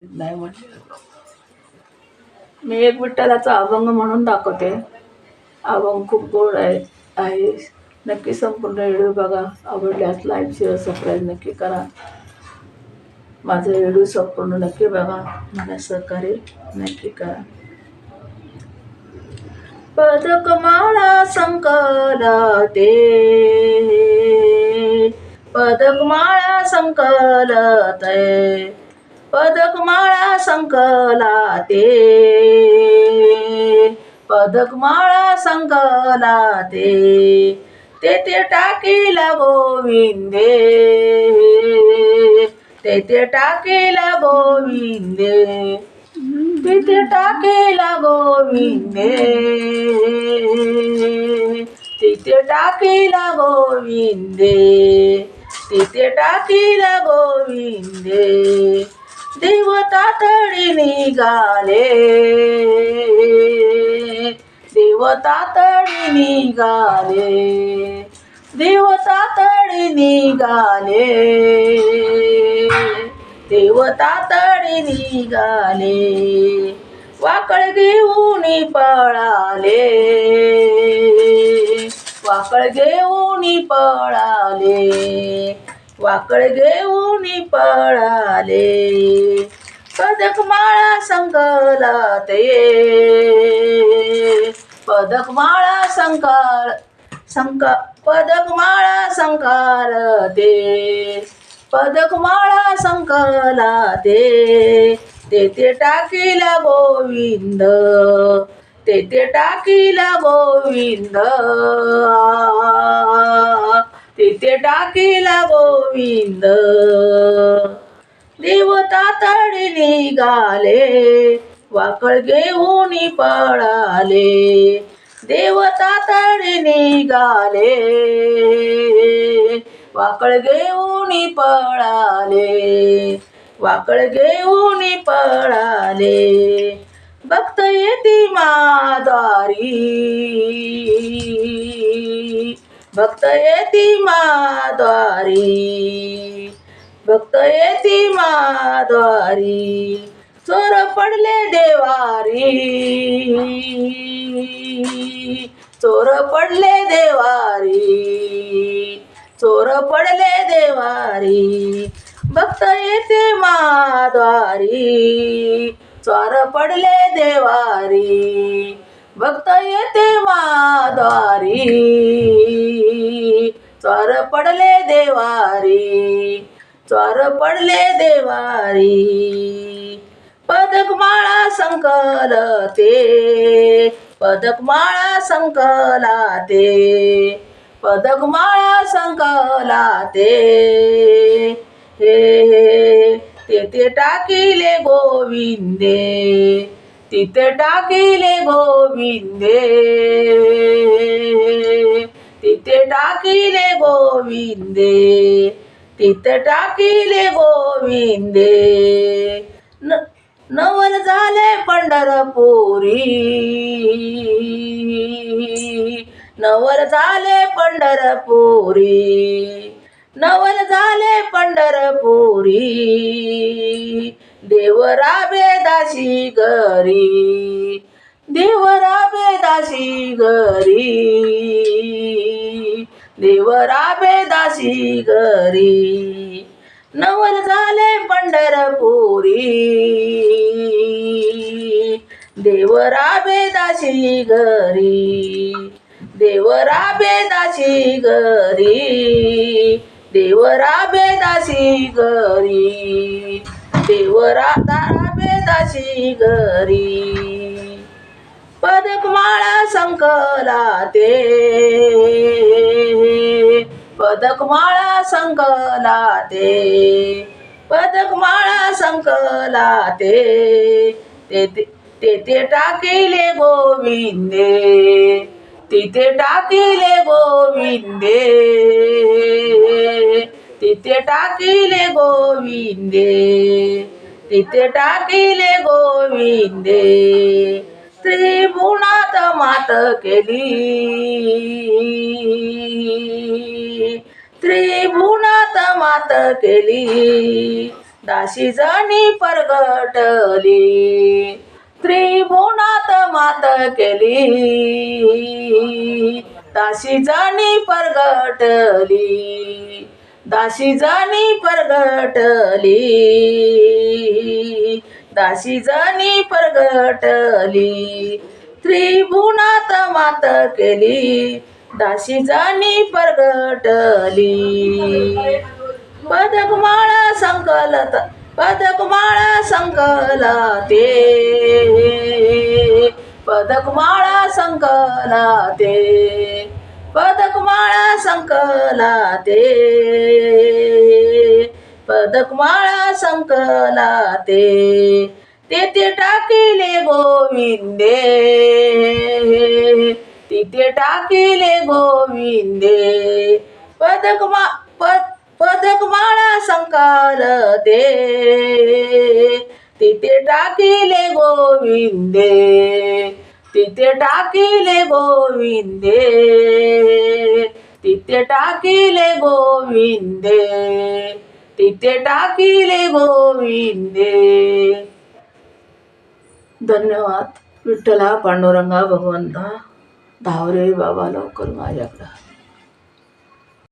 नाही म्हटलं. मी एक विठ्ठलाचा अभंग म्हणून दाखवते. अभंग खूप गोड आहे. नक्की संपूर्ण व्हिडिओ बघा. आवडल्यास लाईक शेअर सबस्क्राईब नक्की करा. माझं व्हिडिओ संपूर्ण नक्की बघा. मला सहकार्य नक्की करा. पदकमाळा संकलते, पदकमाळा संकलते, पदकमाळा संकलाते, पदकमाळा संकलाते, तेथे टाकीला गोविंदे, तेथे टाकीला गोविंदे, तिथे टाकीला गोविंदे, तिथे टाकीला गोविंदे, तिथे टाकीला गोविंदे, देवता तळी निघाले, देवता तळी निघाले, देवता तळी निघाले, देवता तळी निघाले, वाकळ घेऊन पळाले, वाकळ घेऊन पळाले, वाकळ घेऊन पळाले, पदकमाळा संकलते, पदकमाळा पदकमाळा संकलते, पदकमाळा संकलाते, तेथे टाकीला गोविंद, तेथे टाकीला गोविंद, तेथे टाकीला गोविंद, देवता तळी निघाले, वाकळ घेऊन पळाले, देवता तळी निघाले, वाकळ घेऊन पळाले, वाकळ घेऊन पळाले, भक्त येती माद्वारी, भक्त येती माद्वारी, भक्त येती माद्वारी, चोर पडले देवारी, चोर पडले देवारी, चोर पडले देवारी, भक्त येते माद्वारी, चोर पडले देवारी, भक्त येते माद्वारी, चोर पडले देवारी, चोर पडले देवारी, पदकमाळा संकलते, पदकमाळा संकलाते, पदकमाळा संकलाते, तेथे टाकीले गोविंदे, तिथे टाकीले गोविंदे, तिथे टाकीले गोविंदे, तिथे टाकीले गोविंदे, नवल झाले पंढरपुरी, नवल झाले पंढरपुरी, नवल झाले पंढरपुरी, देवरा बेदाशी घरी, देवरा बेदाशी घरी, देवरा बेदाशी घरी, नवल झाले पंढरपुरी, देवरा बेदाशी घरी, देवरा बेदाशी घरी, देवरा बेदाशी घरी, देवरा बेदाशी घरी, पदकमाळा संकलाते, पदकमाळा संकलाते, पदकमाळा संकलाते, तेथे टाकीले गोविंदे, तिथे टाकीले गोविंदे, तिथे टाकीले गोविंदे, तिथे टाकीले गोविंदे, त्रिभुवनात मात केली, त्रिभुवनात मात केली, दासी जणी परगटली त्रिभुवनात मात केली दासी जणी परगटली दासी जणी परगटली दासी जणी परगटली त्रिभुवनात मात केली दासी जणी परगटली पदकमाळ संकलत पदकमाळ संकलते पदकमाळ संकलते पदकमाळ संकलते पदकमाळ संकलते तेथे टाकिले गोविंदे तिथे टाकिले गोविंदे पदकमाळा संकलते तिथे टाकिले गोविंदे तिथे टाकिले गोविंदे तिथे टाकिले गोविंदे तिथे टाकिले गोविंदे. धन्यवाद. विठ्ठला पांडुरंगा भगवंता धाव रे बाबा लवकर माझ्याकडं.